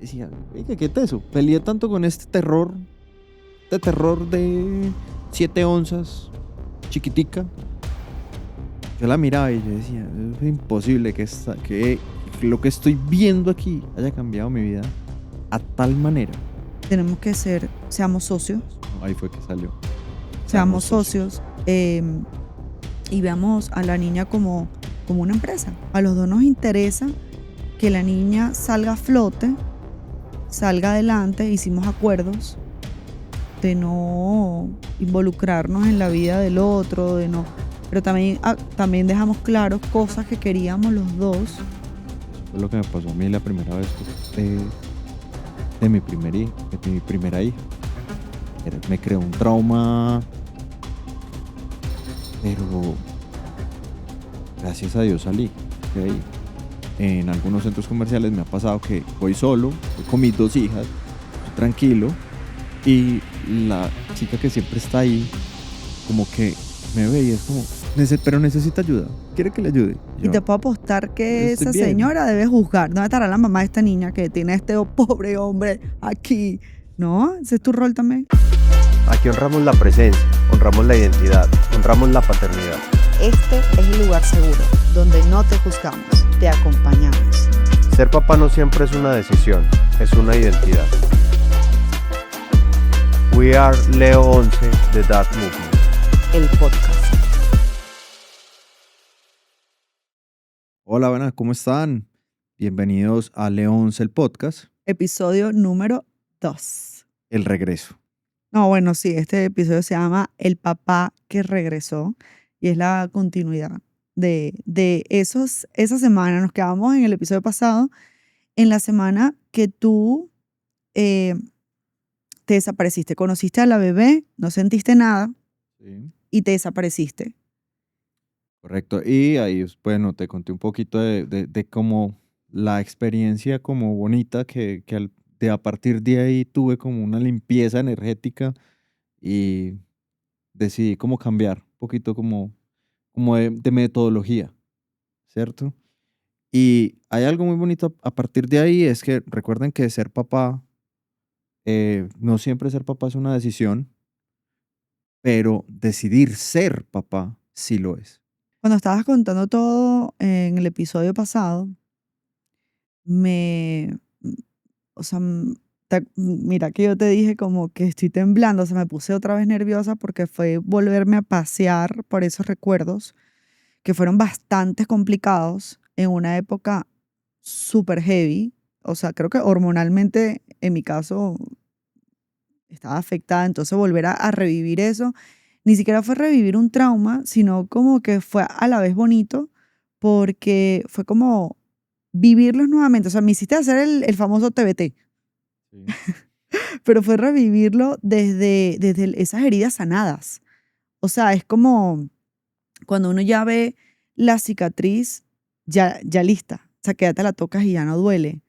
Decía, oiga, qué teso, peleé tanto con este terror de 7 onzas, chiquitica. Yo la miraba y yo decía, es imposible que lo que estoy viendo aquí haya cambiado mi vida a tal manera. Tenemos que seamos socios, Ahí fue que salió. seamos socios y veamos a la niña como una empresa. A los dos nos interesa que la niña salga a flote, salga adelante. Hicimos acuerdos de no involucrarnos en la vida del otro, pero también dejamos claros cosas que queríamos los dos. Fue lo que me pasó a mí la primera vez de mi primera hija. Me creó un trauma, pero gracias a Dios salí de ahí. En algunos centros comerciales me ha pasado que voy solo, voy con mis 2 hijas, tranquilo, y la chica que siempre está ahí, como que me ve y es como, pero necesita ayuda, quiere que le ayude. Y te puedo apostar que estoy esa bien. señora debe juzgar. ¿Dónde estará la mamá de esta niña que tiene a este pobre hombre aquí? ¿No? Ese es tu rol también. Aquí honramos la presencia, honramos la identidad, honramos la paternidad. Este es el lugar seguro, donde no te juzgamos, te acompañamos. Ser papá no siempre es una decisión, es una identidad. We are Leo 11, The Dad Movement. El podcast. Hola, buenas, ¿cómo están? Bienvenidos a Leonce, el podcast, Episodio número 2. el regreso. No, bueno, sí, este episodio se llama El papá que regresó y es la continuidad de esa semana. Nos quedamos en el episodio pasado, en la semana que tú te desapareciste. Conociste a la bebé, no sentiste nada Sí. y te desapareciste. Correcto. Y ahí, bueno, te conté un poquito de cómo la experiencia como bonita de a partir de ahí tuve como una limpieza energética y decidí como cambiar un poquito como de metodología, ¿cierto? Y hay algo muy bonito a partir de ahí, es que recuerden que ser papá, no siempre ser papá es una decisión, pero decidir ser papá sí lo es. Cuando estabas contando todo en el episodio pasado, me, o sea, mira que yo te dije como que estoy temblando, o sea, me puse otra vez nerviosa porque fue volverme a pasear por esos recuerdos que fueron bastante complicados en una época súper heavy. O sea, creo que hormonalmente, en mi caso, estaba afectada. Entonces, volver a revivir eso, ni siquiera fue revivir un trauma, sino como que fue a la vez bonito, porque fue como vivirlos nuevamente. O sea, me hiciste hacer el famoso TBT, Sí. pero fue revivirlo desde esas heridas sanadas. O sea, es como cuando uno ya ve la cicatriz ya lista, o sea, que ya te la tocas y ya no duele.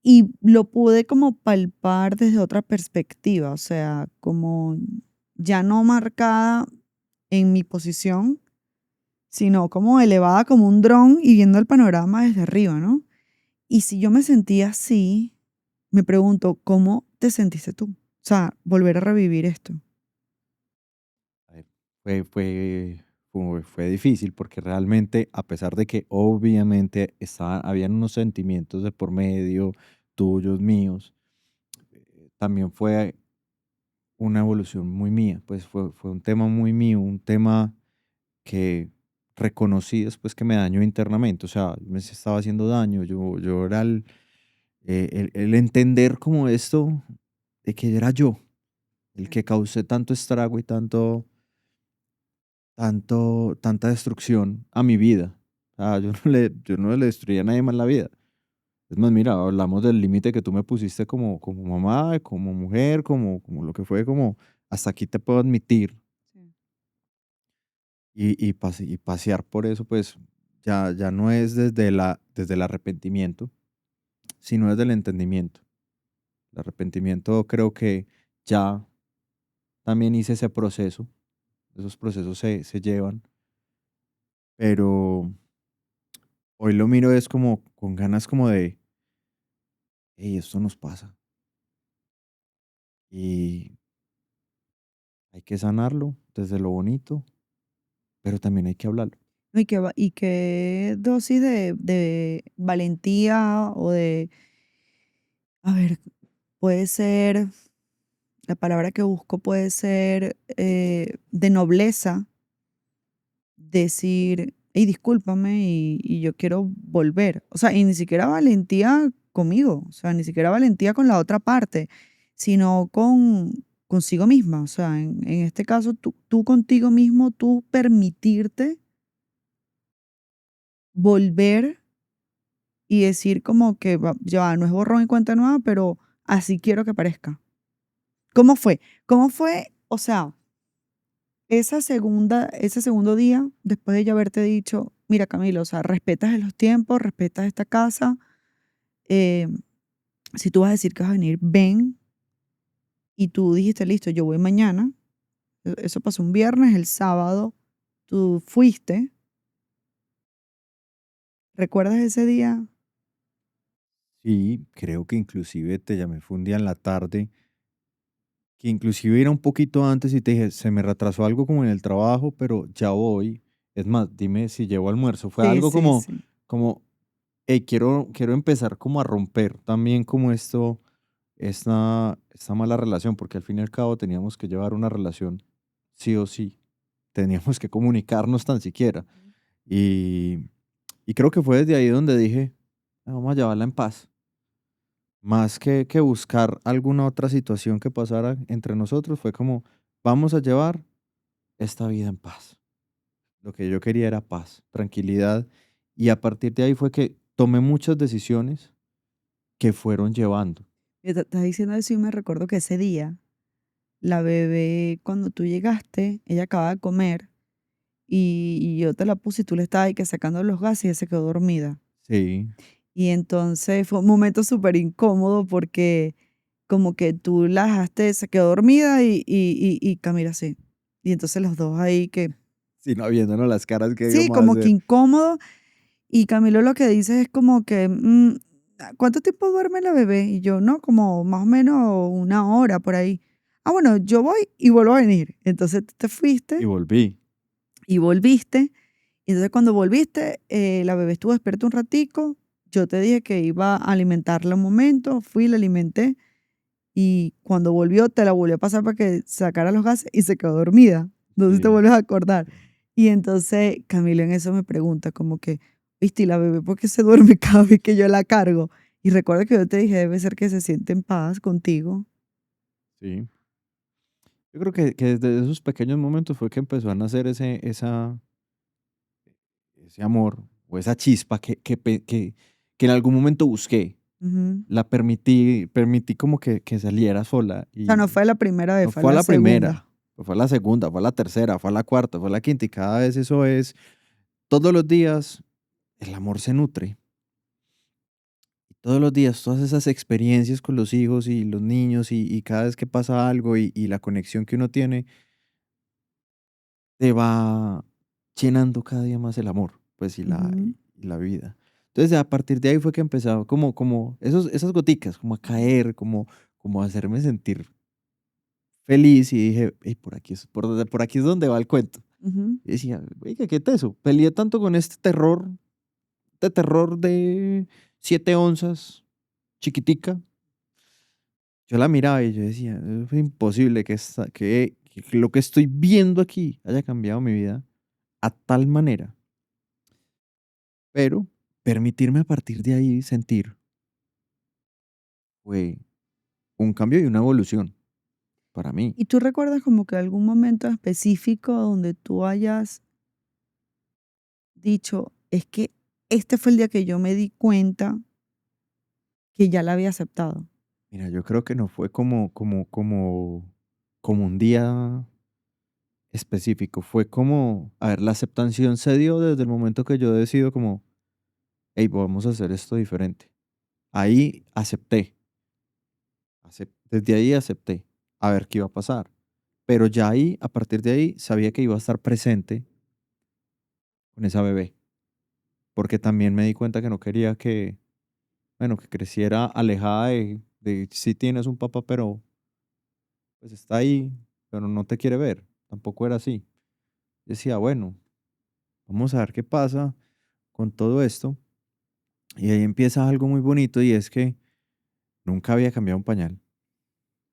Y lo pude como palpar desde otra perspectiva, o sea, como ya no marcada en mi posición, sino como elevada como un dron y viendo el panorama desde arriba, ¿no? Y si yo me sentía así, me pregunto, ¿cómo te sentiste tú? O sea, volver a revivir esto. A ver, fue difícil porque realmente, a pesar de que obviamente habían unos sentimientos de por medio, tuyos, míos, también fue una evolución muy mía, pues fue un tema muy mío, un tema que reconocí después que me dañó internamente, o sea, me estaba haciendo daño, yo era el entender como esto, de que era yo, el que causé tanto estrago y tanta destrucción a mi vida. Yo no le destruía a nadie más la vida. Es más, mira, hablamos del límite que tú me pusiste como mamá, como mujer, como lo que fue, como hasta aquí te puedo admitir Sí. y pasear por eso, pues ya no es desde el arrepentimiento, sino desde el entendimiento. El arrepentimiento creo que ya también hice ese proceso, esos procesos se llevan, pero hoy lo miro es como con ganas como hey, esto nos pasa y hay que sanarlo desde lo bonito, pero también hay que hablarlo. ¿No? Y qué dosis de valentía o de, a ver, puede ser, la palabra que busco puede ser de nobleza, decir, hey, discúlpame y yo quiero volver. O sea, y ni siquiera valentía conmigo, o sea, ni siquiera valentía con la otra parte, sino consigo misma. O sea, en este caso, tú contigo mismo, tú permitirte volver y decir como que ya va, no es borrón y cuenta nueva, pero así quiero que parezca. ¿Cómo fue? ¿Cómo fue? O sea, ese segundo día, después de yo haberte dicho, mira Camilo, o sea, respetas los tiempos, respetas esta casa, eh, si tú vas a decir que vas a venir, ven, y tú dijiste, listo, yo voy mañana, eso pasó un viernes, el sábado, tú fuiste, ¿recuerdas ese día? Sí, creo que inclusive te llamé, fue un día en la tarde, que inclusive era un poquito antes y te dije, se me retrasó algo como en el trabajo, pero ya voy. Es más, dime si llevo almuerzo. Fue Sí, algo sí, como, sí. como, hey, quiero empezar como a romper también como esta mala relación, porque al fin y al cabo teníamos que llevar una relación sí o sí. Teníamos que comunicarnos tan siquiera. Y, y creo que fue desde ahí donde dije, "Ah, vamos a llevarla en paz. Más que buscar alguna otra situación que pasara entre nosotros, fue como, vamos a llevar esta vida en paz. Lo que yo quería era paz, tranquilidad. Y a partir de ahí fue que tomé muchas decisiones que fueron llevando. Y estás diciendo eso y me recuerdo que ese día, la bebé, cuando tú llegaste, ella acababa de comer y yo te la puse y tú le estabas ahí que sacando los gases y ella se quedó dormida. Sí, Y entonces fue un momento súper incómodo porque como que tú la dejaste, se quedó dormida y Camila sí. Y entonces los dos ahí que, sino viéndonos las caras que sí, íbamos a como que hacer. incómodo. Y Camilo lo que dice es como que, ¿cuánto tiempo duerme la bebé? Y yo, no, como más o menos una hora por ahí. Ah, bueno, yo voy y vuelvo a venir. Entonces tú te Y fuiste volví. y volviste. Y entonces cuando volviste, la bebé estuvo despierta un ratico. Yo te dije que iba a alimentarla un momento, fui, la alimenté y cuando volvió te la volví a pasar para que sacara los gases y se quedó dormida. Entonces te Sí. vuelves a acordar. Y entonces Camilo en eso me pregunta como que, viste, ¿y la bebé por qué se duerme cada vez que yo la cargo? Y recuerda que yo te dije, debe ser que se siente en paz contigo. Sí. Yo creo que desde esos pequeños momentos fue que empezó a nacer ese amor o esa chispa que en algún momento busqué. Ujú. La permití como que saliera sola O sea, no y fue la primera vez, no fue fue a la la primera, segunda. fue a la segunda, fue a la tercera, fue a la cuarta, fue a la quinta y cada vez eso es, todos los días el amor se nutre. Y todos los días, todas esas experiencias con los hijos y los niños y cada vez que pasa algo y la conexión que uno tiene, te va llenando cada día más el amor, pues, Ujú, y la vida. Entonces, a partir de ahí fue que empezaba como esas goticas, como a ujú, caer, como a hacerme sentir feliz y dije: "Ey, por aquí es donde va el cuento". ujú. Y decía: "Oiga, qué teso". Peleé tanto con este terror de 7 onzas, chiquitica. Yo la miraba y yo decía: "Es imposible que lo que estoy viendo aquí haya cambiado mi vida a tal manera". Pero permitirme a partir de ahí sentir fue un cambio y una evolución para mí. ¿Y tú recuerdas como que algún momento específico donde tú hayas dicho, es que este fue el día que yo me di cuenta que ya la había aceptado? Mira, yo creo que no fue como un día específico, fue como, a ver, la aceptación se dio desde el momento que yo decido como, hey, vamos a hacer esto diferente. Ahí acepté, desde ahí acepté, a ver qué iba a pasar. Pero ya ahí, a partir de ahí, sabía que iba a estar presente con esa bebé, porque también me di cuenta que no quería bueno, que creciera alejada de sí tienes un papá, pero pues está ahí, pero no te quiere ver. Tampoco era así. Decía, bueno, vamos a ver qué pasa con todo esto. Y ahí empieza algo muy bonito y es que nunca había cambiado un pañal.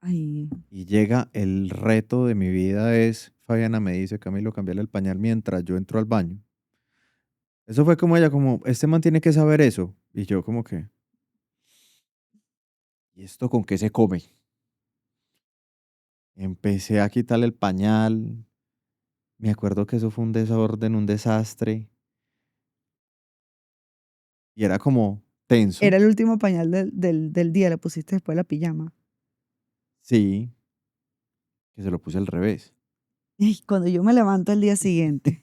Ay, Y llega el reto de mi vida es, Fabiana me dice, Camilo, cambiarle el pañal mientras yo entro al baño. Eso fue como ella, como, este man tiene que saber eso. Y yo como que, ¿y esto con qué se come? Empecé a quitarle el pañal. Me acuerdo que eso fue un desorden, un desastre. Y era como tenso. era el último pañal del día, le pusiste después la pijama. Sí, que se lo puse al revés. Y cuando yo me levanto al día siguiente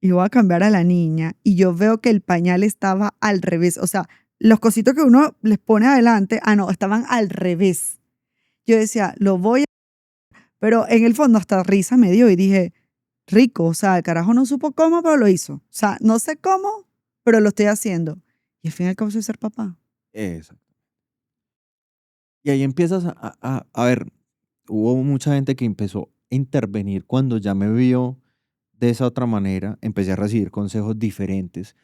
y voy a cambiar a la niña y yo veo que el pañal estaba al revés, o sea, los cositos que uno les pone adelante, no, estaban al revés. Yo decía, lo voy a... Pero en el fondo hasta risa me dio y dije, rico, o sea, el carajo no supo cómo, pero lo hizo. O sea, no sé cómo, pero lo estoy haciendo. Y al fin y al cabo soy ser papá. Exacto. Y ahí empiezas a ver, hubo mucha gente que empezó a intervenir cuando ya me vio de esa otra manera, empecé a recibir consejos diferentes.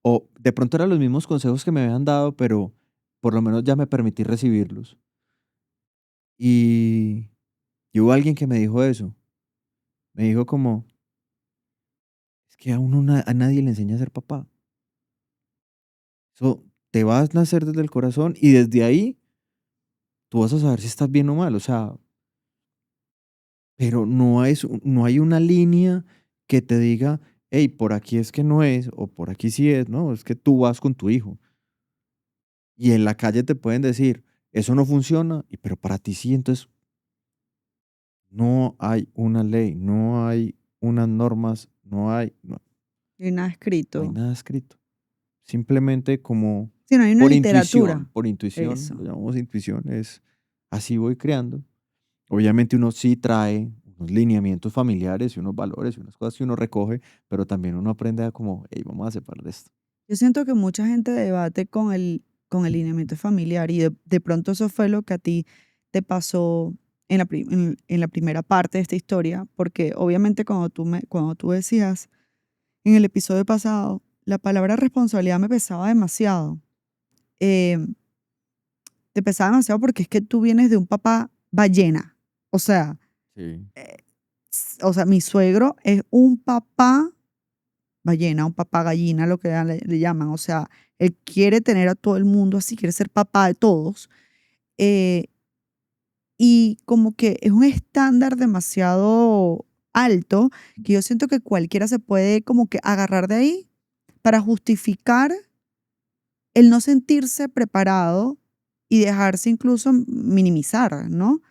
O de pronto eran los mismos consejos que me habían dado, pero por lo menos ya me permití recibirlos. Y, y hubo alguien que me dijo eso. Me dijo como, es que a uno a nadie le enseña a ser papá. Eso te vas a nacer desde el corazón y desde ahí tú vas a saber si estás bien o mal. O sea, pero no hay una línea que te diga, hey, por aquí es que no es, o por aquí sí es, no, es que tú vas con tu hijo. Y en la calle te pueden decir, eso no funciona, pero para ti sí, entonces no hay una ley, no hay unas normas, Y nada no hay escrito. nada escrito. Simplemente como Si no hay una literatura. por intuición, lo Eso. llamamos intuición, es así voy creando. Obviamente uno sí trae unos lineamientos familiares y unos valores y unas cosas que uno recoge, pero también uno aprende a como, hey, vamos a separar esto. Yo siento que mucha gente debate con el lineamiento familiar y de pronto eso fue lo que a ti te pasó en la primera parte de esta historia, porque obviamente cuando tú decías en el episodio pasado, la palabra responsabilidad me pesaba demasiado. Eh, Te pesaba demasiado porque es que tú vienes de un papá ballena. O sea, Sí, mi suegro es un papá ballena, un papá gallina, lo que le llaman. O sea, él quiere tener a todo el mundo así, quiere ser papá de todos. eh, y como que es un estándar demasiado alto que yo siento que cualquiera se puede como que agarrar de ahí para justificar el no sentirse preparado y dejarse incluso minimizar, ¿no?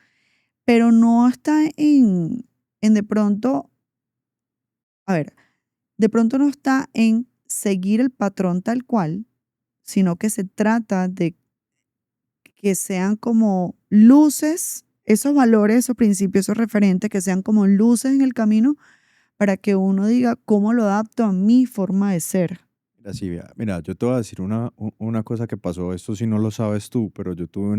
Pero no está en de pronto, a ver, de pronto no está en seguir el patrón tal cual, sino que se trata de que sean como luces, esos valores, esos principios, esos referentes, que sean como luces en el camino para que uno diga cómo lo adapto a mi forma de ser. mira, sí, mira, yo te voy a decir una cosa que pasó, esto sí no lo sabes tú, pero yo tuve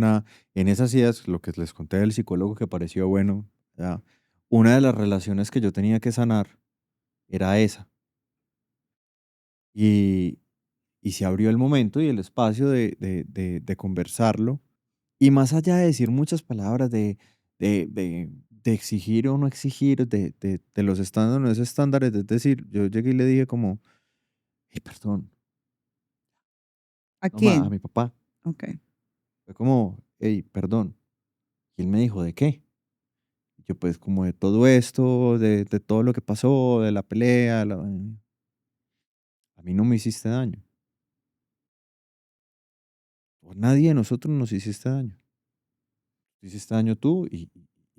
en esas ideas, lo que les conté del psicólogo que pareció bueno, ya, una de las relaciones que yo tenía que sanar era esa. Y, y se abrió el momento y el espacio de conversarlo. Y más allá de decir muchas palabras de exigir o no exigir, de los estándares o no estándares, es decir, yo llegué y le dije como, hey, perdón, ¿A mamá, a quién? mi papá. Ok. Fue como, hey, perdón. Y él me dijo, ¿de qué? Y yo pues como de todo esto, de todo lo que pasó, de la pelea, a mí no me hiciste daño. O nadie de nosotros nos hiciste daño. Te hiciste daño tú y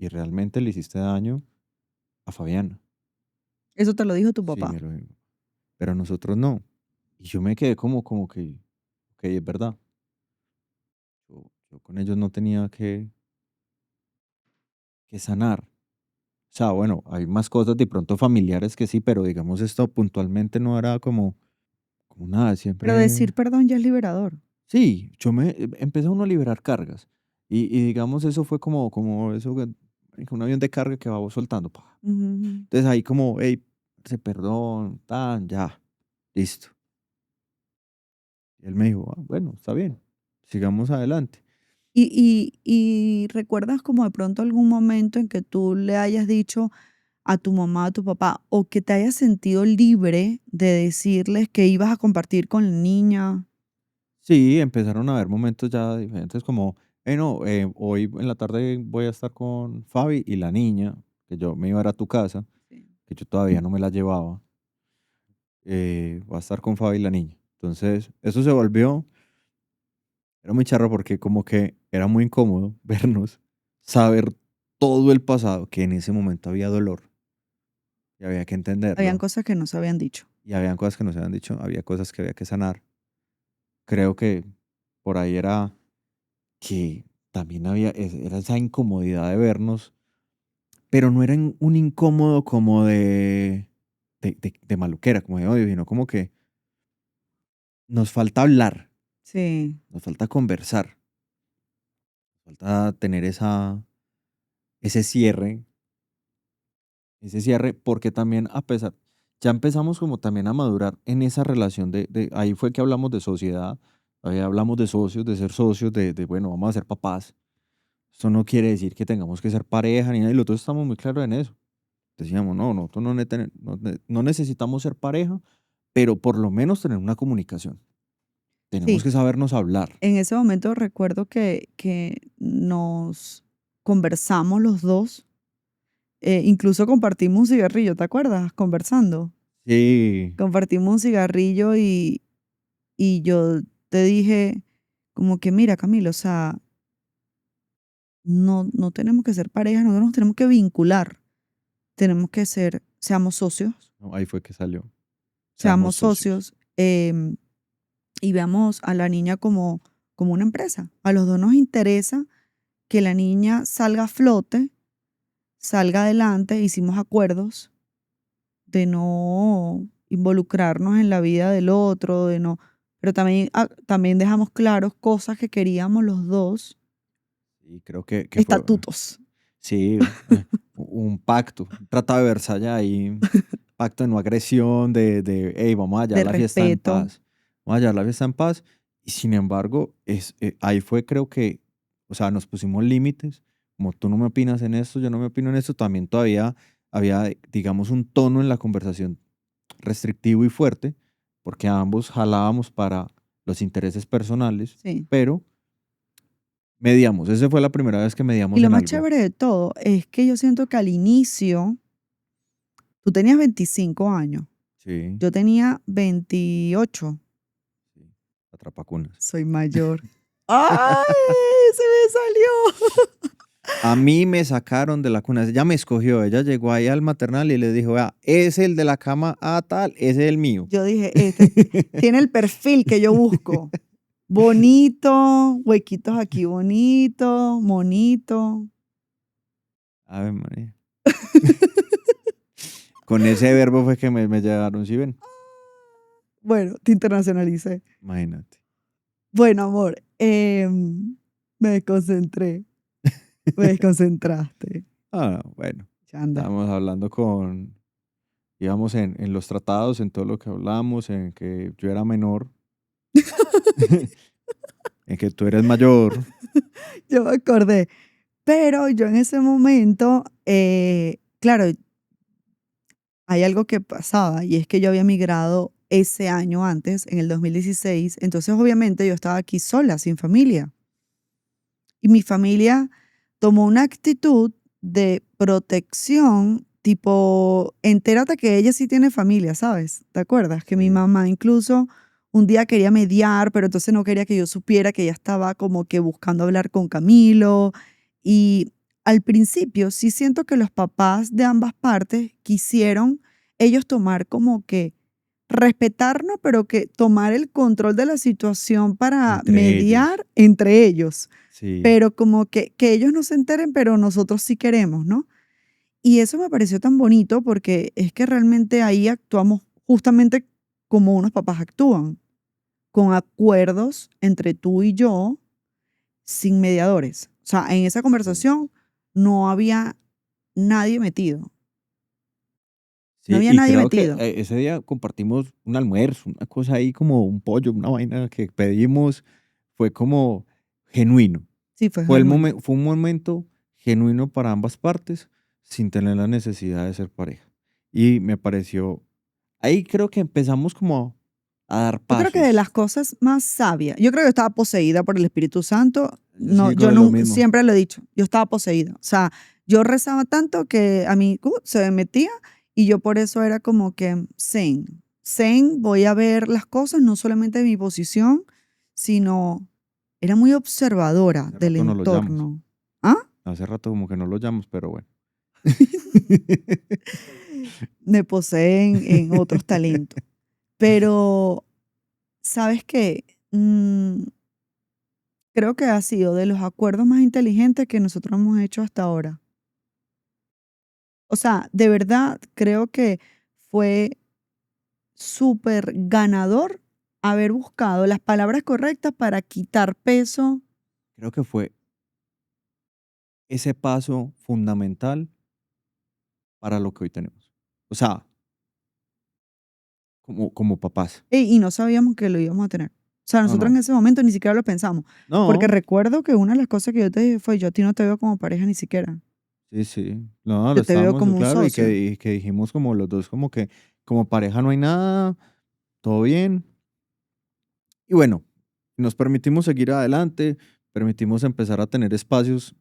realmente le hiciste daño a Fabiana. Eso te lo dijo tu Sí, papá. me lo dijo. Pero a nosotros no. Y yo me quedé como que, ok, es verdad. Yo con ellos no tenía que sanar. O sea, bueno, hay más cosas de pronto familiares que sí, pero digamos esto puntualmente no era como nada, Pero siempre, decir perdón ya es liberador. Sí, empezó uno a liberar cargas. Y digamos, eso fue como eso, un avión de carga que va vos soltando. Pa. Ujú. Entonces ahí como, hey, perdón, tan, ya, listo. Y él me dijo, "Ah, bueno, está bien, sigamos adelante". Y recuerdas como de pronto algún momento en que tú le hayas dicho a tu mamá, a tu papá, o que te hayas sentido libre de decirles que ibas a compartir con la niña. Sí, empezaron a haber momentos ya diferentes como, no, hoy en la tarde voy a estar con Fabi y la niña, que yo me iba a ir a tu casa, Sí. que yo todavía no me la llevaba, va a estar con Fabi y la niña. Entonces, eso se volvió, era muy charro porque como que era muy incómodo vernos, saber todo el pasado, que en ese momento había dolor y había que Habían entenderlo, cosas que no se habían dicho. y habían cosas que no se habían dicho, había cosas que había que sanar. Creo que por ahí era que también era esa incomodidad de vernos, pero no era un incómodo como de maluquera, como de odio, sino como que nos falta hablar, Sí. nos falta conversar, nos falta tener ese cierre, ese cierre, porque también ya empezamos como también a madurar en esa relación ahí fue que hablamos de sociedad, ahí hablamos de socios, de ser socios, bueno, vamos a ser papás. Esto no quiere decir que tengamos que ser pareja ni nada, y los dos estamos muy claros en eso. Decíamos, no, nosotros no necesitamos ser pareja, pero por lo menos tener una comunicación. Tenemos Sí, que sabernos hablar. en ese momento recuerdo que nos conversamos los dos, incluso compartimos un cigarrillo, ¿te acuerdas? Conversando. Sí, Compartimos un cigarrillo y yo te dije como que, mira, Camilo, o sea, no tenemos que ser pareja, nosotros nos tenemos que vincular, tenemos que ser, no, ahí fue que salió. Seamos seamos socios. socios, y veamos a la niña como una empresa. A los dos nos interesa que la niña salga a flote, salga adelante, hicimos acuerdos de no involucrarnos en la vida del otro, de no, pero también, también dejamos claros cosas que queríamos los dos, Y creo que fue, estatutos sí, un pacto, un tratado de Versalles ahí, pacto de no agresión, hey, vamos a hallar de la fiesta en respeto. paz. Vamos a hallar la fiesta en paz. Y sin embargo, ahí fue creo que, o sea, nos pusimos límites. Como tú no me opinas en esto, yo no me opino en esto, también todavía había, digamos, un tono en la conversación restrictivo y fuerte, porque ambos jalábamos para los intereses personales, Sí. pero mediamos. Esa fue la primera vez que Y mediamos lo en más algo. chévere de todo es que yo siento que al inicio, tú tenías 25 años, Sí, yo tenía 28. sí, atrapacunas. Soy mayor. ¡Ay! Se me salió. A mí me sacaron de la cuna. Ella me escogió. Ella llegó ahí al maternal y le dijo, vea, es el de la cama tal, ese es el mío. Yo dije, este tiene el perfil que yo busco. Bonito, huequitos aquí bonito, monito. Ave María. Con ese verbo fue que me llegaron, ¿sí ven? Bueno, te internacionalicé. Imagínate. Bueno, amor, me desconcentré. Me desconcentraste. Ah, bueno. Chanda. Estábamos hablando íbamos en los tratados, en todo lo que hablamos, en que yo era menor, en que tú eres mayor. Yo me acordé. Pero yo en ese momento, claro, hay algo que pasaba y es que yo había migrado ese año antes, en el 2016. Entonces, obviamente, yo estaba aquí sola, sin familia. Y mi familia tomó una actitud de protección, tipo, entérate que ella sí tiene familia, ¿sabes? ¿Te acuerdas? Que mi Sí. mamá incluso un día quería mediar, pero entonces no quería que yo supiera que ella estaba como que buscando hablar con Camilo. Y al principio sí siento que los papás de ambas partes quisieron ellos tomar como que respetarnos, pero que tomar el control de la situación para Entre ellos. mediar entre ellos, Sí. pero como que ellos no se enteren, pero nosotros sí queremos, ¿no? Y eso me pareció tan bonito porque es que realmente ahí actuamos justamente como unos papás actúan, con acuerdos entre tú y yo sin mediadores. O sea, en esa Sí. conversación no había nadie metido. No Sí, había y nadie creo que metido. ese día compartimos un almuerzo, una cosa ahí como un pollo, una vaina que pedimos, fue como genuino. Sí, fue Fue genuino. fue un momento genuino para ambas partes, sin tener la necesidad de ser pareja. Y me pareció, ahí creo que empezamos como a dar Yo creo que de las pasos. cosas más sabias, yo creo que estaba poseída por el Espíritu Santo. Yo No, sí digo yo de lo mismo. siempre lo he dicho, yo estaba poseída. O sea, yo rezaba tanto que a mí se me metía y yo por eso era como que zen, voy a ver las cosas, no solamente de mi posición, sino era muy observadora Hace del rato no lo llamos. entorno. ¿Ah? Hace rato como que no lo llamos, pero bueno. Me poseen en otros talentos. Pero, ¿sabes qué? Creo que ha sido de los acuerdos más inteligentes que nosotros hemos hecho hasta ahora. O sea, de verdad creo que fue súper ganador haber buscado las palabras correctas para quitar peso. Creo que fue ese paso fundamental para lo que hoy tenemos. O sea, como papás. Y no sabíamos que lo íbamos a tener. O sea, No, nosotros en no. ese momento ni siquiera lo pensamos. Porque No, recuerdo que una de las cosas que yo te dije fue, yo a ti no te veo como pareja ni siquiera. sí, sí. No, lo Yo te veo estábamos, como un claro, socio. y que dijimos como los dos, como que como pareja no hay nada, todo bien. Y bueno, nos permitimos seguir adelante, permitimos empezar a tener espacios,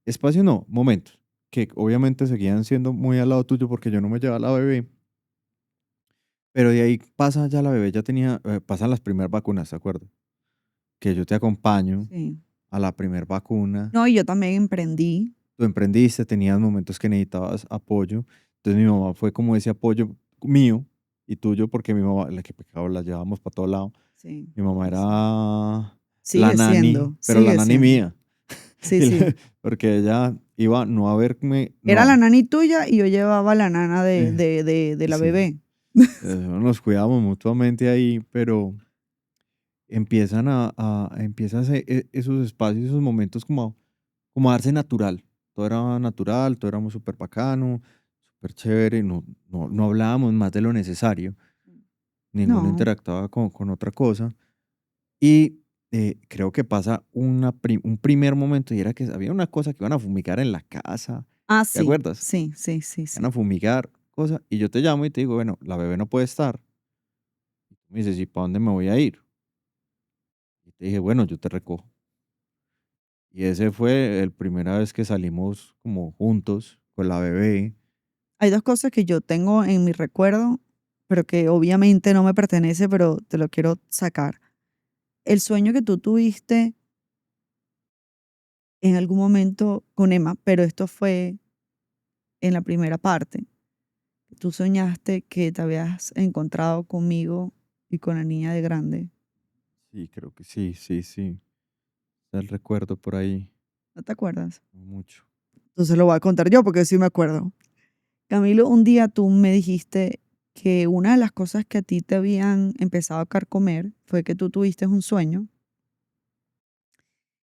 espacios no, momentos, que obviamente seguían siendo muy al lado tuyo porque yo no me llevaba a la bebé, pero de ahí pasa ya la bebé, ya tenía, pasan las primeras vacunas, ¿te acuerdas? Que yo te acompaño Sí. a la primera vacuna. No, y yo también emprendí. Tú emprendiste, tenías momentos que necesitabas apoyo. Entonces mi mamá fue como ese apoyo mío y tuyo, porque mi mamá, la que pecado, la llevábamos para todo lado. Sí, Mi mamá sí, sí. era la Sigue nani, siendo, pero la sigue nani siendo. mía. Sí, sí. Porque ella iba no a verme, Era la no. nani tuya y yo llevaba la nana de, eh, de, de, de la sí, bebé. nos cuidábamos mutuamente ahí, pero empiezan empiezan esos espacios, esos momentos como a darse natural. Todo era natural, todo era muy súper bacano, súper chévere, no hablábamos más de lo necesario, ninguno No, interactuaba con otra cosa. Y creo que pasa un primer momento y era que había una cosa que iban a fumigar en la casa, ¿te sí, acuerdas? sí, sí, sí, Iban a sí. fumigar, cosa, y yo te llamo y te digo, bueno, la bebé no puede estar. Y tú me dices, ¿y para dónde me voy a ir? Y te dije, bueno, yo te recojo. Y ese fue el primera vez que salimos como juntos con la bebé. Hay dos cosas que yo tengo en mi recuerdo, pero que obviamente no me pertenece, pero te lo quiero sacar. El sueño que tú tuviste en algún momento con Emma, pero esto fue en la primera parte. Tú soñaste que te habías encontrado conmigo y con la niña de grande. Sí, creo que sí, sí, sí. Está el recuerdo por ahí, ¿No te acuerdas? no mucho. Entonces lo voy a contar yo porque sí me acuerdo. Camilo, un día tú me dijiste que una de las cosas que a ti te habían empezado a carcomer fue que tú tuviste un sueño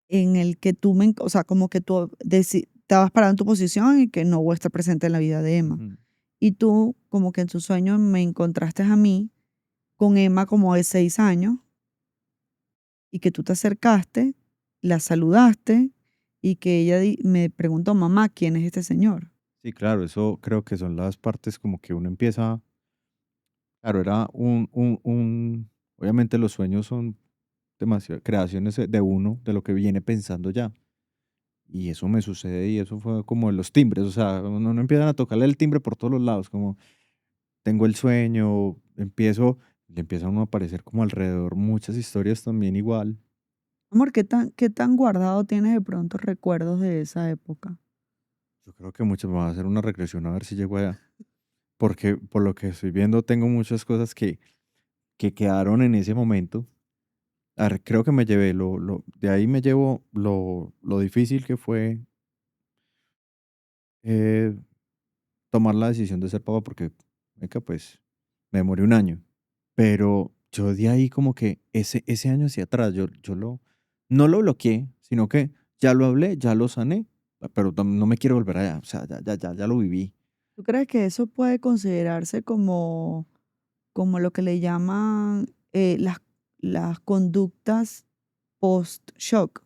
en el que o sea, como que tú estabas parado en tu posición y que no voy a estar presente en la vida de Emma. Ujú. Y tú, como que en tu sueño me encontraste a mí con Emma como de 6 años y que tú te acercaste, la saludaste y que ella me preguntó, mamá, ¿quién es este señor? Sí, claro, eso creo que son las partes como que uno empieza, claro, era obviamente los sueños son demasiado creaciones de uno, de lo que viene pensando ya. Y eso me sucede y eso fue como los timbres, o sea, uno no empiezan a tocarle el timbre por todos los lados, como tengo el sueño, le empiezan a uno a aparecer como alrededor muchas historias también igual. Amor, ¿qué tan guardado tienes de pronto recuerdos de esa época? Yo creo que muchos me van a hacer una regresión a ver si llego allá, porque por lo que estoy viendo tengo muchas cosas que quedaron en ese momento. A ver, creo que me llevé de ahí me llevo lo difícil que fue eh, tomar la decisión de ser papá, porque, venga, pues, me demoré un año, pero yo de ahí como que ese año hacia atrás, no lo bloqueé, sino que ya lo hablé, ya lo sané, pero no me quiero volver allá, o sea, ya lo viví. ¿Tú crees que eso puede considerarse como lo que le llaman las conductas post-shock?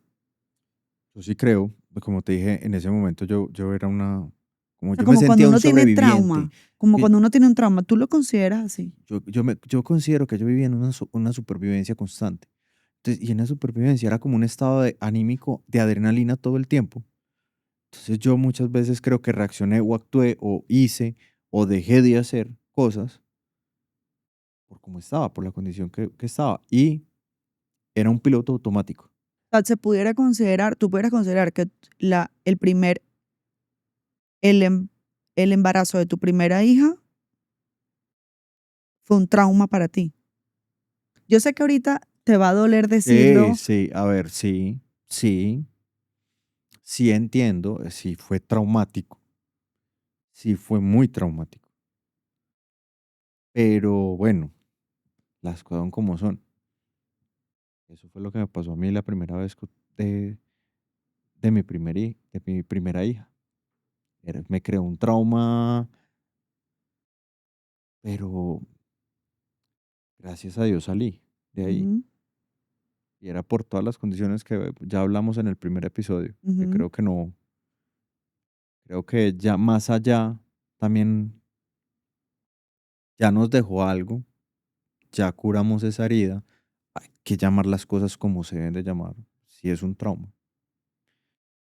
Yo sí creo, como te dije, en ese momento yo era como O sea, yo me como cuando sentía un uno tiene sobreviviente. trauma, como Y cuando uno tiene un trauma, ¿tú lo consideras así? yo considero que yo vivía en una supervivencia constante. Entonces, y en esa supervivencia era como un estado de anímico, de adrenalina todo el tiempo. Entonces yo muchas veces creo que reaccioné o actué o hice o dejé de hacer cosas por cómo estaba, por la condición que estaba. Y era un piloto automático. O sea, tú pudieras considerar que el primer, el, em- el embarazo de tu primera hija fue un trauma para ti. Yo sé que ahorita te va a doler Sí, decirlo. sí, a ver, sí entiendo, sí fue traumático, sí fue muy traumático. Pero bueno, las cosas son como son. Eso fue lo que me pasó a mí la primera vez de, de mi primera hija. Me creó un trauma, pero gracias a Dios salí de ahí. Ujú, Y era por todas las condiciones que ya hablamos en el primer episodio, que ujú. creo que ya más allá también ya nos dejó algo, ya curamos esa herida, hay que llamar las cosas como se deben de llamar, si es un trauma.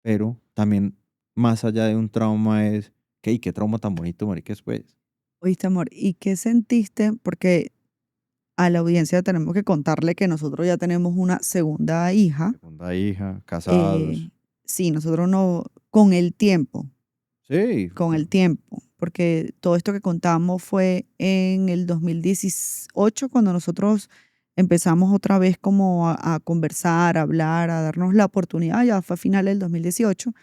Pero también más allá de un trauma es, ¿qué trauma tan bonito, marica, después? Oíste, amor, ¿y qué sentiste? Porque a la audiencia tenemos que contarle que nosotros ya tenemos una segunda hija. Segunda hija, casados. Eh, sí, nosotros no, con el tiempo, Sí, con el tiempo, porque todo esto que contamos fue en el 2018 cuando nosotros empezamos otra vez como a conversar, a hablar, a darnos la oportunidad, ya fue a finales del 2018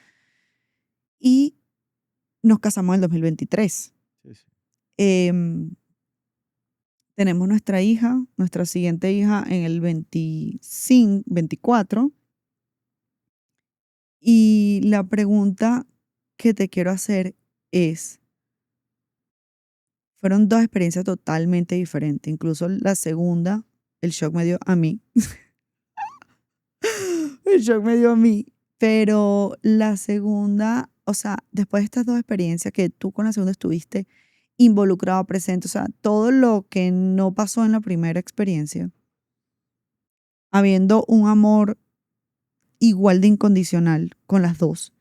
y nos casamos en el 2023. sí, sí. Em, Tenemos nuestra hija, nuestra siguiente hija en el 25, 24. Y la pregunta que te quiero hacer es, fueron dos experiencias totalmente diferentes. Incluso la segunda, el shock me dio a mí. El shock me dio a mí. Pero la segunda, o sea, después de estas dos experiencias que tú con la segunda estuviste involucrado, presente, o sea, todo lo que no pasó en la primera experiencia, habiendo un amor igual de incondicional con las dos.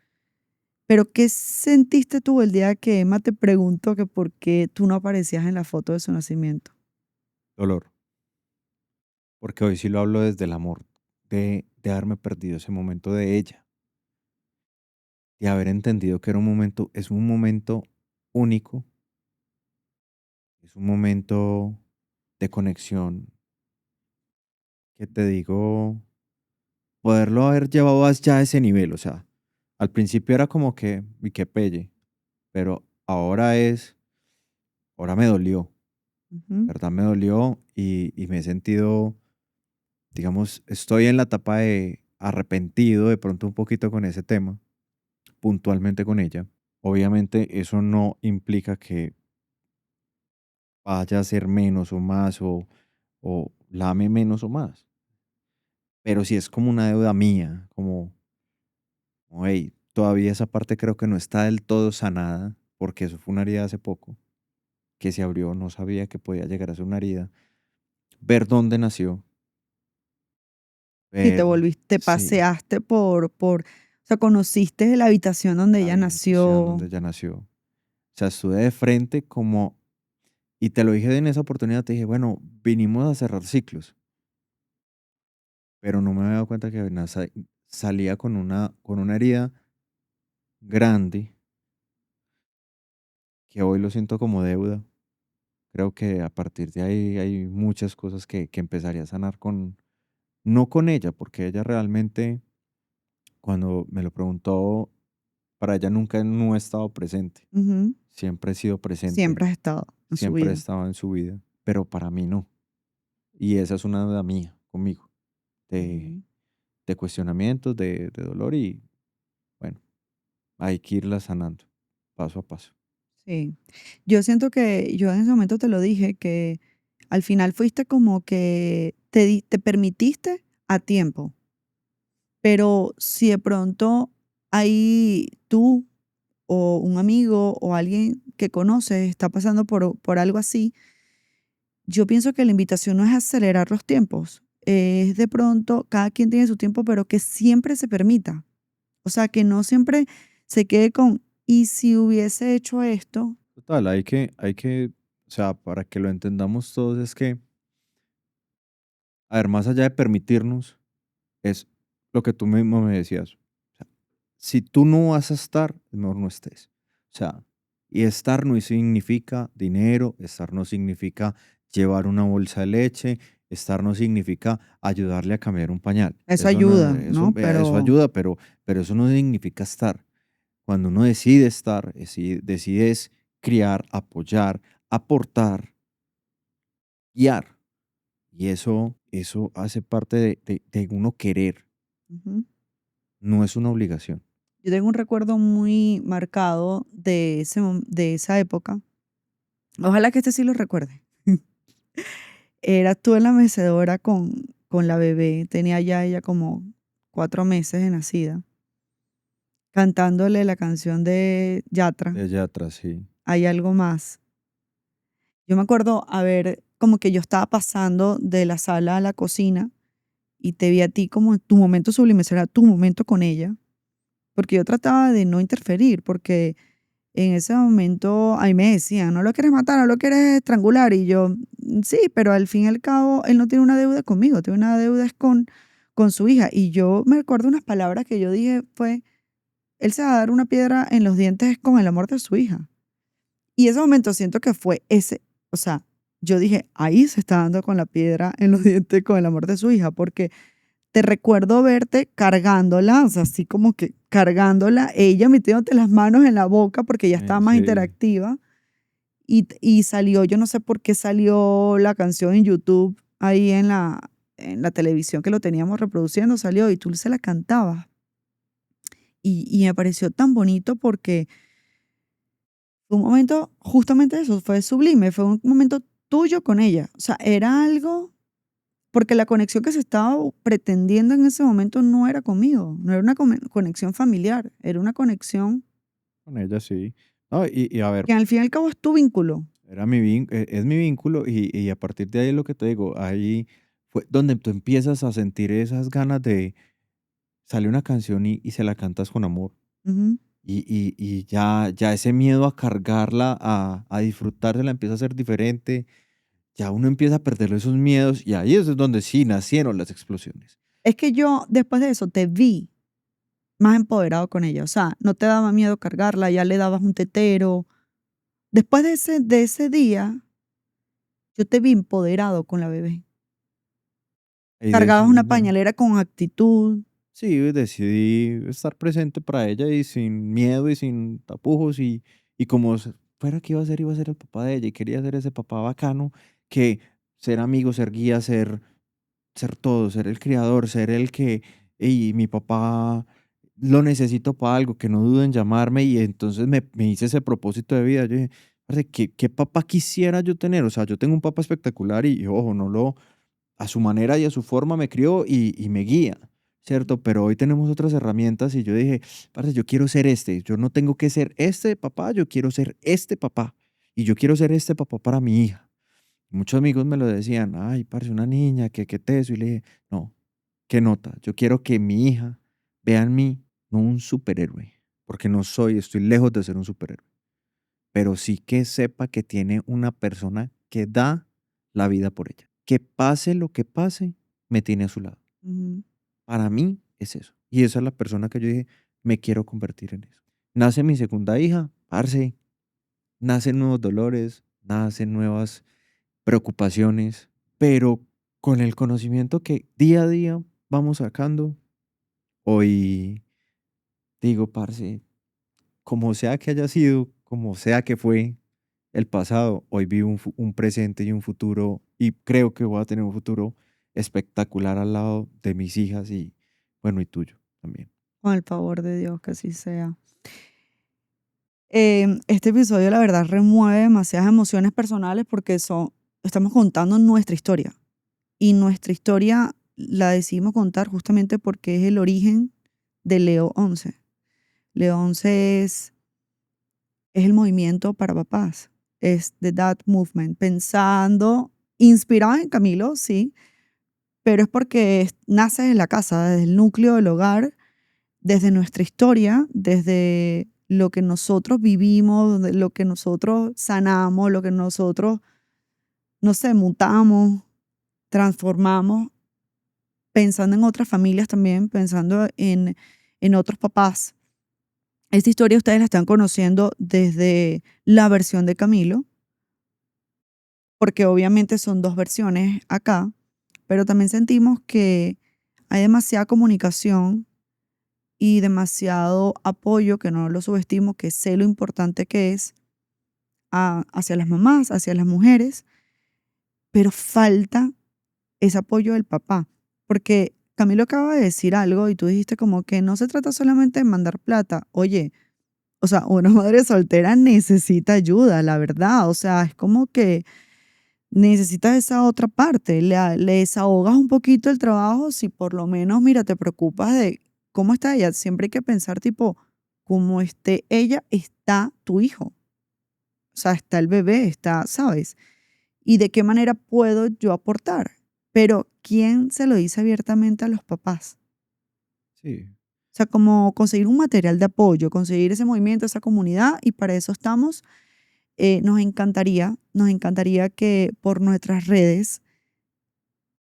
Pero, ¿qué sentiste tú el día que Emma te preguntó que por qué tú no aparecías en la foto de su nacimiento? Dolor. Porque hoy sí lo hablo desde el amor, de haberme perdido ese momento de ella, de haber entendido que era es un momento único, es un momento de conexión, que te digo, poderlo haber llevado ya a ese nivel, o sea, al principio era como que, y qué pelle, pero ahora me dolió, Ujú, ¿verdad? Me dolió y me he sentido, digamos, estoy en la etapa de arrepentido de pronto un poquito con ese tema, puntualmente con ella. Obviamente eso no implica que vaya a ser menos o más o la ame menos o más, pero sí es como una deuda mía, como hey, todavía esa parte creo que no está del todo sanada, porque eso fue una herida hace poco, que se abrió, no sabía que podía llegar a ser una herida. Ver dónde nació, y te ver, volviste, sí, paseaste o sea, conociste la habitación donde la ella habitación donde nació. ella nació. O sea, estuve de frente como, y te lo dije en esa oportunidad, te dije, bueno, vinimos a cerrar ciclos, pero no me había dado cuenta que salía con una herida grande, que hoy lo siento como deuda. Creo que a partir de ahí hay muchas cosas que empezaría a sanar no con ella, porque ella realmente, cuando me lo preguntó, para ella nunca no he estado presente. Ujú, Siempre he sido presente, siempre has estado en su siempre he vida. estado en su vida, pero para mí no. Y esa es una deuda mía conmigo, de, Ujú. de cuestionamientos, de dolor y bueno, hay que irla sanando paso a paso. Sí. Yo siento que yo en ese momento te lo dije, que al final fuiste como que te permitiste a tiempo, pero si de pronto hay tú o un amigo o alguien que conoces está pasando por algo así, yo pienso que la invitación no es acelerar los tiempos, es de pronto, cada quien tiene su tiempo, pero que siempre se permita. O sea, que no siempre se quede con, ¿y si hubiese hecho esto? Total, o sea, para que lo entendamos todos es que, a ver, más allá de permitirnos, es lo que tú mismo me decías. O sea, si tú no vas a estar, mejor no estés. O sea, y estar no significa dinero, estar no significa llevar una bolsa de leche, estar no significa ayudarle a cambiar un pañal. Eso Eso no, ayuda, ¿no? eso Pero ayuda, pero eso no significa estar. Cuando uno decide estar, decides criar, apoyar, aportar, guiar. Y eso hace parte de uno querer, ujú. no es una obligación. Yo tengo un recuerdo muy marcado de, de esa época. Ojalá que este sí lo recuerde. Era tú en la mecedora con la bebé, tenía ya ella como 4 meses de nacida, cantándole la canción de Yatra, De allá atrás, sí. Hay algo más. Yo me acuerdo, a ver, como que yo estaba pasando de la sala a la cocina y te vi a ti como en tu momento sublime, será tu momento con ella, porque yo trataba de no interferir, porque en ese momento ahí me decían, no lo quieres matar, no lo quieres estrangular, y yo, sí, pero al fin y al cabo él no tiene una deuda conmigo, tiene una deuda es con su hija, y yo me recuerdo unas palabras que yo dije fue, él se va a dar una piedra en los dientes con el amor de su hija. Y ese momento siento que fue ese, o sea, yo dije, ahí se está dando con la piedra en los dientes con el amor de su hija, porque te recuerdo verte cargándola, o sea, así como que cargándola, ella metiéndote las manos en la boca porque ya estaba más Sí, interactiva y salió, yo no sé por qué salió la canción en YouTube, ahí en la televisión que lo teníamos reproduciendo, salió y tú se la cantabas. Y me pareció tan bonito porque fue un momento, justamente eso, fue sublime, fue un momento tuyo con ella. O sea, era algo, porque la conexión que se estaba pretendiendo en ese momento no era conmigo, no era una conexión familiar, era una conexión con ella sí. No, y a ver, que al fin y al cabo es tu vínculo. es mi vínculo y a partir de ahí lo que te digo, ahí fue donde tú empiezas a sentir esas ganas de sale una canción y se la cantas con amor. Ujú. Y ya ese miedo a cargarla, a disfrutársela empieza a ser diferente. Ya uno empieza a perder esos miedos y ahí es donde sí nacieron las explosiones. Es que yo después de eso te vi más empoderado con ella, o sea, no te daba miedo cargarla, ya le dabas un tetero. Después de ese día, yo te vi empoderado con la bebé. Y Cargabas una decidí, pañalera con actitud. sí, decidí estar presente para ella y sin miedo y sin tapujos y como fuera que iba a ser el papá de ella y quería ser ese papá bacano que ser amigo, ser guía, ser todo, ser el criador, ser el que, y mi papá lo necesito para algo, que no duden en llamarme y entonces me hice ese propósito de vida. Yo dije, "Parce, ¿qué papá quisiera yo tener? O sea, yo tengo un papá espectacular y ojo, no lo, a su manera y a su forma me crió y me guía, ¿cierto? Pero hoy tenemos otras herramientas y yo dije, parce, yo quiero ser este, yo no tengo que ser este papá, yo quiero ser este papá y yo quiero ser este papá para mi hija. Muchos amigos me lo decían, ay, parce, una niña, que qué teso. Y le dije, no, qué nota. Yo quiero que mi hija vea en mí no un superhéroe, porque no soy, estoy lejos de ser un superhéroe, pero sí que sepa que tiene una persona que da la vida por ella. Que pase lo que pase, me tiene a su lado. Ujú. Para mí es eso. Y esa es la persona que yo dije, me quiero convertir en eso. Nace mi segunda hija, parce, nacen nuevos dolores, nacen nuevas preocupaciones, pero con el conocimiento que día a día vamos sacando, hoy digo, parce, como sea que haya sido, como sea que fue, el pasado, hoy vivo un presente y un futuro y creo que voy a tener un futuro espectacular al lado de mis hijas y bueno, y tuyo también. Con el favor de Dios, que así sea. Este episodio, la verdad, remueve demasiadas emociones personales porque estamos contando nuestra historia. Y nuestra historia la decidimos contar justamente porque es el origen de Leo 11. Leo 11 es el movimiento para papás, es The Dad Movement, inspirado en Camilo, sí, pero es porque nace desde la casa, desde el núcleo del hogar, desde nuestra historia, desde lo que nosotros vivimos, de lo que nosotros sanamos, lo que nosotros, no sé, mutamos, transformamos, pensando en otras familias también, pensando en otros papás. Esta historia ustedes la están conociendo desde la versión de Camilo, porque obviamente son dos versiones acá, pero también sentimos que hay demasiada comunicación y demasiado apoyo, que no lo subestimo, que sé lo importante que es hacia las mamás, hacia las mujeres, pero falta ese apoyo del papá, porque Camilo acaba de decir algo y tú dijiste como que no se trata solamente de mandar plata. Oye, o sea, una madre soltera necesita ayuda, la verdad. O sea, es como que necesitas esa otra parte. Le desahogas un poquito el trabajo si por lo menos, mira, te preocupas de cómo está ella. Siempre hay que pensar tipo, cómo esté ella, está tu hijo. O sea, está el bebé, está, ¿sabes? Y de qué manera puedo yo aportar. Pero ¿quién se lo dice abiertamente a los papás? Sí, O sea, como conseguir un material de apoyo, conseguir ese movimiento, esa comunidad, y para eso estamos. Nos encantaría que por nuestras redes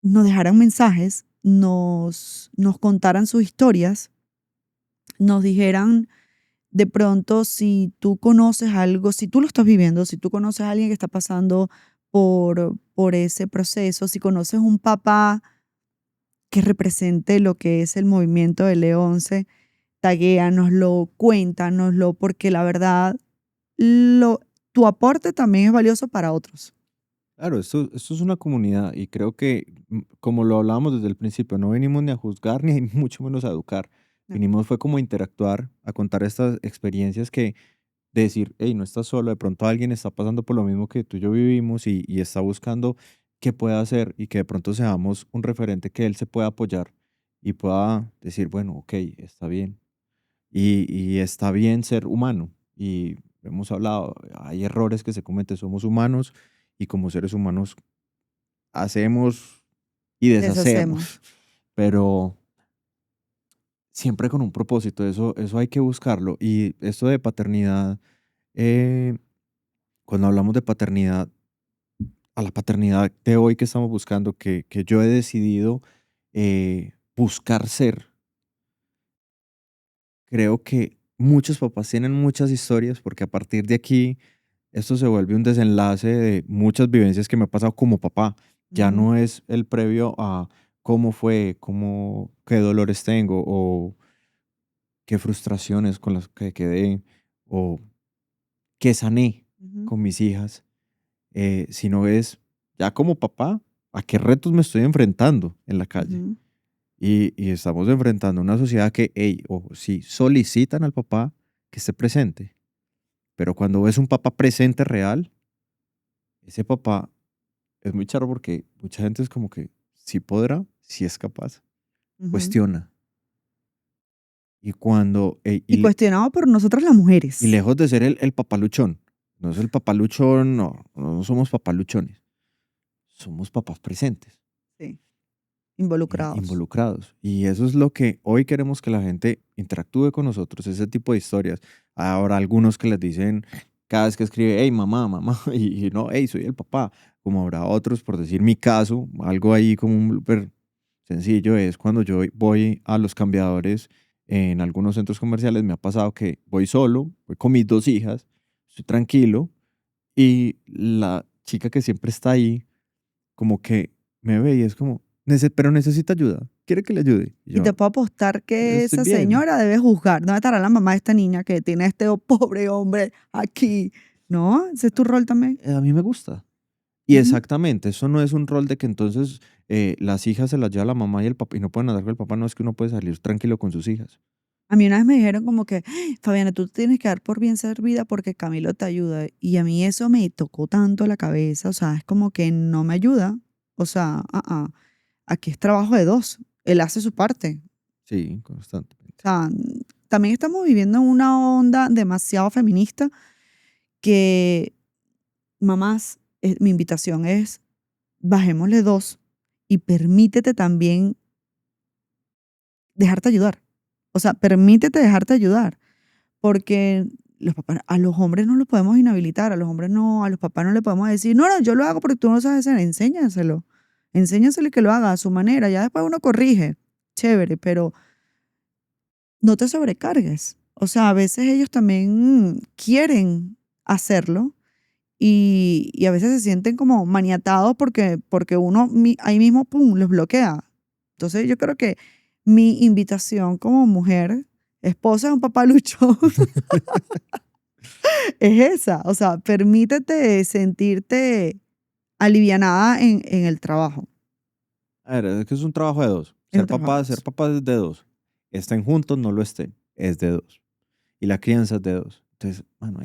nos dejaran mensajes, nos contaran sus historias, nos dijeran de pronto si tú conoces algo, si tú lo estás viviendo, si tú conoces a alguien que está pasando por ese proceso, si conoces un papá que represente lo que es el movimiento de Leo 11, taguéanoslo, cuéntanoslo, porque la verdad, lo, tu aporte también es valioso para otros. claro, esto es una comunidad y creo que, como lo hablábamos desde el principio, no venimos ni a juzgar ni mucho menos a educar. No. Vinimos fue como a interactuar, a contar estas experiencias que de decir, hey, no estás solo, de pronto alguien está pasando por lo mismo que tú y yo vivimos y está buscando qué puede hacer y que de pronto seamos un referente que él se pueda apoyar y pueda decir, bueno, ok, está bien. Y está bien ser humano. Y hemos hablado, hay errores que se cometen, somos humanos y como seres humanos hacemos y Deshacemos. deshacemos, pero siempre con un propósito, eso hay que buscarlo. Y esto de paternidad, eh, cuando hablamos de paternidad, a la paternidad de hoy que estamos buscando, que yo he decidido buscar ser, creo que muchos papás tienen muchas historias porque a partir de aquí esto se vuelve un desenlace de muchas vivencias que me ha pasado como papá. Ya Ujú, no es el previo a cómo fue, qué dolores tengo o qué frustraciones con las que quedé o qué sané ujú, con mis hijas, sino es ya como papá a qué retos me estoy enfrentando en la calle. ujú, Y estamos enfrentando una sociedad que, hey, ojo, sí, solicitan al papá que esté presente, pero cuando ves un papá presente real, ese papá es muy charro porque mucha gente es como que sí podrá, sí es capaz, ujú. cuestiona. Y cuando, Y cuestionado por nosotras las y mujeres. lejos de ser el papaluchón, no es el papaluchón, no, no somos papaluchones, somos papás presentes, Sí, involucrados. involucrados. Y eso es lo que hoy queremos que la gente interactúe con nosotros, ese tipo de historias. Ahora algunos que les dicen cada vez que escribe, hey, mamá, mamá, y no, hey, soy el papá. Como habrá otros, por decir mi caso, algo ahí como un blooper sencillo es cuando yo voy a los cambiadores en algunos centros comerciales, me ha pasado que voy solo, voy con mis dos hijas, estoy tranquilo y la chica que siempre está ahí como que me ve y es como, pero necesita ayuda, quiere que le ayude. Y Y te yo, puedo apostar que estoy esa bien. señora debe juzgar. ¿Dónde estará la mamá de esta niña que tiene a este pobre hombre aquí? ¿No? Ese es tu rol también. A mí me gusta. Y Ujú. exactamente, eso no es un rol de que entonces las hijas se las lleva la mamá y el papá y no pueden andar con el papá, no es que uno puede salir tranquilo con sus hijas. A mí una vez me dijeron como que, "Ay, Fabiana, tú te tienes que dar por bien servida porque Camilo te ayuda". Y a mí eso me tocó tanto la cabeza, o sea, es como que no me ayuda. O sea, aquí es trabajo de dos. Él hace su parte. Sí, O constantemente. sea, también estamos viviendo en una onda demasiado feminista que, mamás, mi invitación es, bajémosle dos y permítete también dejarte ayudar. O sea, permítete dejarte ayudar. Porque los papás, a los hombres no los podemos inhabilitar, a los hombres no, a los papás no le podemos decir, no, no, yo lo hago porque tú no sabes hacer, enséñaselo. Enséñaselo y que lo haga a su manera. Ya después uno corrige, chévere, pero no te sobrecargues. O sea, a veces ellos también quieren hacerlo y a veces se sienten como maniatados porque uno ahí mismo, pum, los bloquea. Entonces yo creo que mi invitación como mujer, esposa de un papalucho, es esa. O sea, permítete sentirte alivianada en el trabajo. A ver, es que es un trabajo de dos. Es un trabajo de Ser dos. papá es de dos. Estén juntos, no lo estén, es de dos. Y la crianza es de dos. Entonces, bueno,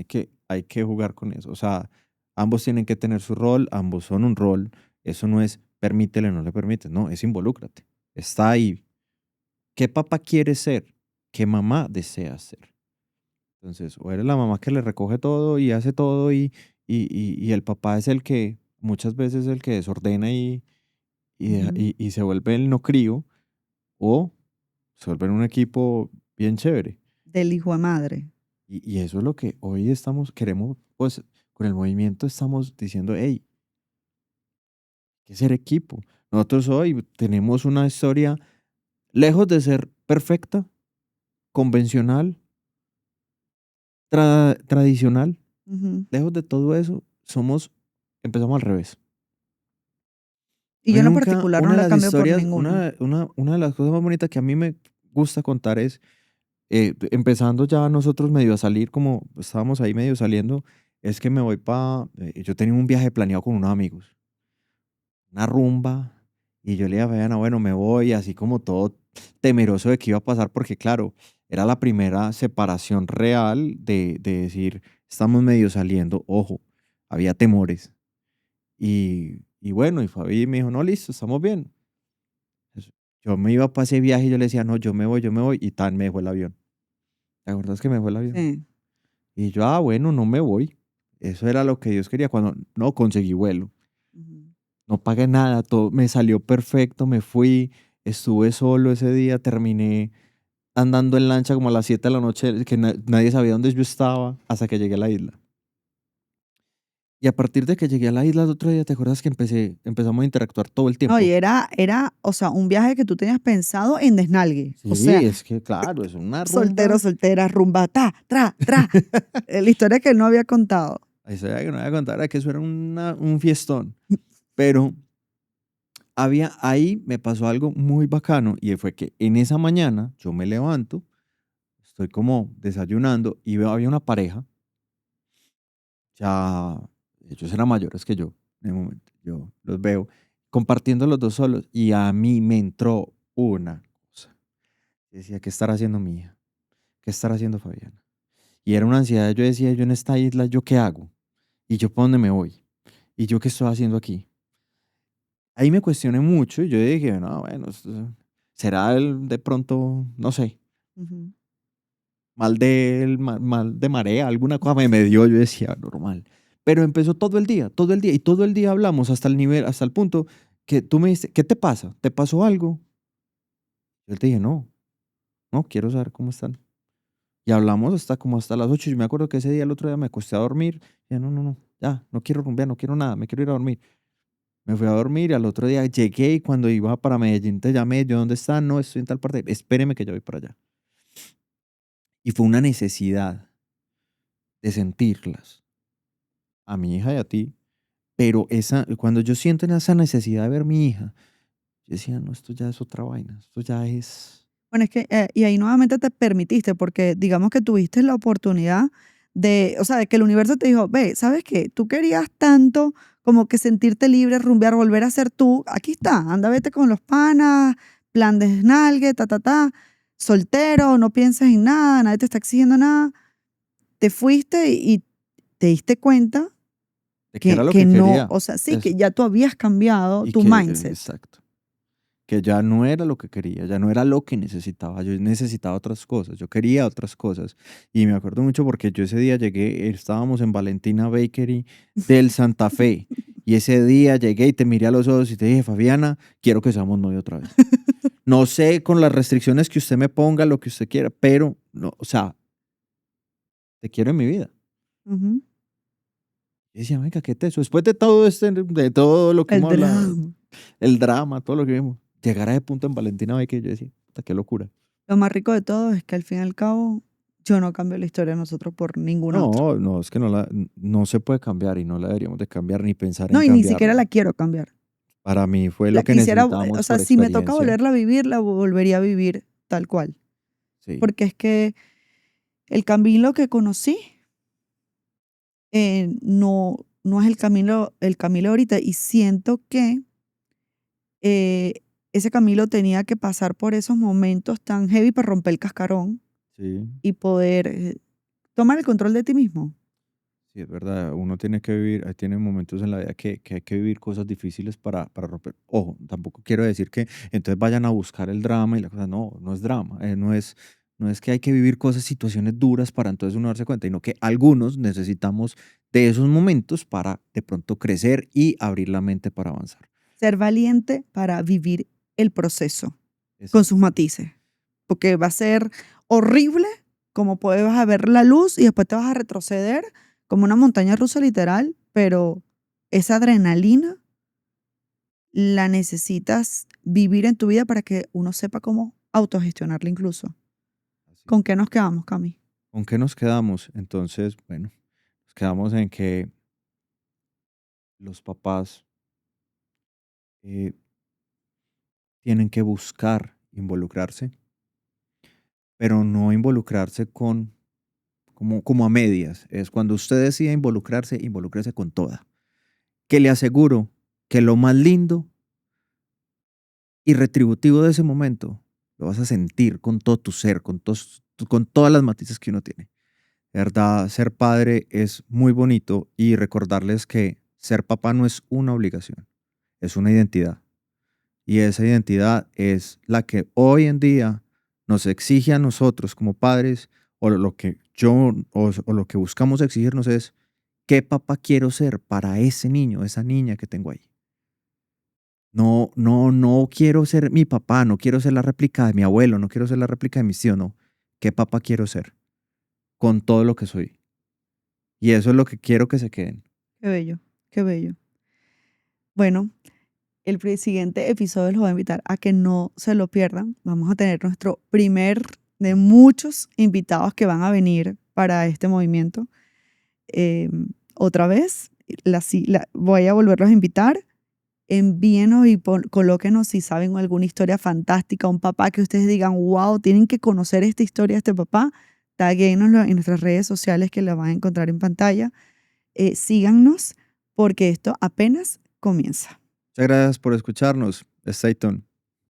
hay que jugar con eso. O sea, ambos tienen que tener su rol, ambos son un rol. Eso no es permítele, no le permites, no, es involúcrate. Está ahí. ¿Qué papá quiere ser? ¿Qué mamá desea ser? Entonces, o eres la mamá que le recoge todo y hace todo y el papá es el que muchas veces el que desordena Ujú. y se vuelve el no crío, o se vuelve un equipo bien chévere. Del hijo de madre. Y eso es lo que hoy queremos, pues con el movimiento estamos diciendo, hey, hay que ser equipo. Nosotros hoy tenemos una historia, lejos de ser perfecta, convencional, tradicional, Ujú. lejos de todo eso, empezamos al revés. Y A yo mí en lo nunca, particular no una de la las cambio por historias, ninguno. una de las cosas más bonitas que a mí me gusta contar es, empezando ya nosotros medio a salir, como estábamos ahí medio saliendo, es que me voy yo tenía un viaje planeado con unos amigos, una rumba, y yo le dije a Fabiana, bueno, me voy, así como todo temeroso de qué iba a pasar, porque claro, era la primera separación real de decir, estamos medio saliendo, ojo, había temores. Y bueno, y Fabi me dijo, no, listo, estamos bien. Eso. Yo me iba para ese viaje y yo le decía, no, yo me voy, y tan me dejó el avión. ¿Te acuerdas que me dejó el avión? Sí. Y yo, bueno, no me voy. Eso era lo que Dios quería cuando no conseguí vuelo. Ujú. No pagué nada, todo me salió perfecto, me fui, estuve solo ese día, terminé andando en lancha como a las 7 de la noche, que nadie sabía dónde yo estaba, hasta que llegué a la isla. Y a partir de que llegué a la isla el otro día, ¿te acuerdas que empezamos a interactuar todo el No, y tiempo? o sea, un viaje que tú tenías pensado en desnalgue. O sea, Sí, es que claro, es una soltero, rumba. soltera, rumba, tra. La historia que él no había contado. Esa era que no voy a contar, era que eso era un fiestón. Pero ahí me pasó algo muy bacano y fue que en esa mañana yo me levanto, estoy como desayunando y veo, había una pareja, ya ellos eran mayores que yo en el momento, yo los veo compartiendo los dos solos y a mí me entró una cosa. Decía, ¿qué estará haciendo mi hija? ¿Qué estará haciendo Fabiana? Y era una ansiedad, yo decía, yo en esta isla, ¿yo qué hago? ¿Y yo para dónde me voy? ¿Y yo qué estoy haciendo aquí? Ahí me cuestioné mucho y yo dije, no, bueno, será el de pronto, no sé, Ujú. mal de marea, alguna cosa me dio, yo decía, normal. Pero empezó todo el día, y todo el día hablamos hasta el nivel, hasta el punto que tú me dijiste, ¿qué te pasa? ¿Te pasó algo? Yo te dije, no, no, quiero saber cómo están. Y hablamos hasta como hasta las 8. Yo me acuerdo que ese día, el otro día me acosté a dormir. Y ya, no, no, no, ya, no quiero rumbear, no quiero nada, me quiero ir a dormir. Me fui a dormir y al otro día llegué y cuando iba para Medellín te llamé, yo, ¿dónde está? No, estoy en tal parte. Espéreme que yo voy para allá. Y fue una necesidad de sentirlas, a mi hija y a ti. Pero cuando yo siento esa necesidad de ver a mi hija, yo decía, no, esto ya es otra vaina, esto ya es... Bueno, es que, y ahí nuevamente te permitiste, porque digamos que tuviste la oportunidad o sea, de que el universo te dijo, ve, ¿sabes qué? Tú querías tanto como que sentirte libre, rumbear, volver a ser tú. Aquí está, anda, vete con los panas, plan de desnalgue, soltero, no pienses en nada, nadie te está exigiendo nada. Te fuiste y te diste cuenta De que era lo que que no, quería. o sea, sí, Eso. que ya tú habías cambiado Y tu que, mindset. exacto. Que ya no era lo que quería, ya no era lo que necesitaba. Yo necesitaba otras cosas, yo quería otras cosas. Y me acuerdo mucho porque yo ese día llegué, estábamos en Valentina Bakery del Santa Fe. Y ese día llegué y te miré a los ojos y te dije, Fabiana, quiero que seamos novio otra vez. No sé con las restricciones que usted me ponga, lo que usted quiera, pero, no, o sea, te quiero en mi vida. Ujú. Y decía, venga, ¿qué te eso? Después de todo de todo lo que El hemos hablado, drama. el drama, todo lo que vimos, llegar a ese punto en Valentina Bakery, yo decía, puta, qué locura. Lo más rico de todo es que al fin y al cabo yo no cambio la historia de nosotros por ninguna otra. No, no, es que no se puede cambiar y no la deberíamos de cambiar ni pensar No, en y ni siquiera cambiarla. la quiero cambiar. Para mí fue La lo que quisiera, o necesitábamos sea, por si me toca experiencia. volverla a vivir, la volvería a vivir tal cual. Sí, Porque es que el camino que conocí no es el Camilo ahorita. Y siento que eh, ese Camilo tenía que pasar por esos momentos tan heavy para romper el cascarón sí, y poder tomar el control de ti mismo. sí, es verdad. Uno tiene que vivir, tiene momentos en la vida que hay que vivir cosas difíciles para romper. Ojo, tampoco quiero decir que entonces vayan a buscar el drama y la cosa. No, no es drama. No es que hay que vivir cosas, situaciones duras para entonces uno darse cuenta, sino que algunos necesitamos de esos momentos para de pronto crecer y abrir la mente para avanzar. Ser valiente para vivir el proceso con sus Exacto. matices. Porque va a ser horrible, como puedes vas a ver la luz y después te vas a retroceder como una montaña rusa literal, pero esa adrenalina la necesitas vivir en tu vida para que uno sepa cómo autogestionarla incluso. Así ¿Con es. qué nos quedamos, Cami? ¿Con qué nos quedamos? Entonces, bueno, nos quedamos en que los papás eh, tienen que buscar involucrarse, pero no involucrarse como a medias. Es cuando usted decida involucrarse, involúcrese con toda. Que le aseguro que lo más lindo y retributivo de ese momento lo vas a sentir con todo tu ser, con todas las matices que uno tiene. De verdad, ser padre es muy bonito y recordarles que ser papá no es una obligación, es una identidad. Y esa identidad es la que hoy en día nos exige a nosotros como padres, o lo que o lo que buscamos exigirnos es qué papá quiero ser para ese niño, esa niña que tengo ahí. No, no, no quiero ser mi papá, no quiero ser la réplica de mi abuelo, no quiero ser la réplica de mi tío, no. ¿Qué papá quiero ser? Con todo lo que soy. Y eso es lo que quiero que se queden. Qué bello, qué bello. Bueno, siguiente episodio los voy a invitar a que no se lo pierdan. Vamos a tener nuestro primer de muchos invitados que van a venir para este movimiento. Otra vez, voy a volverlos a invitar. Envíenos y colóquenos si saben alguna historia fantástica, un papá que ustedes digan, wow, tienen que conocer esta historia de este papá. Taguéennoslo en nuestras redes sociales que la van a encontrar en pantalla. Síganos porque esto apenas comienza. Muchas gracias por escucharnos. Stay tuned.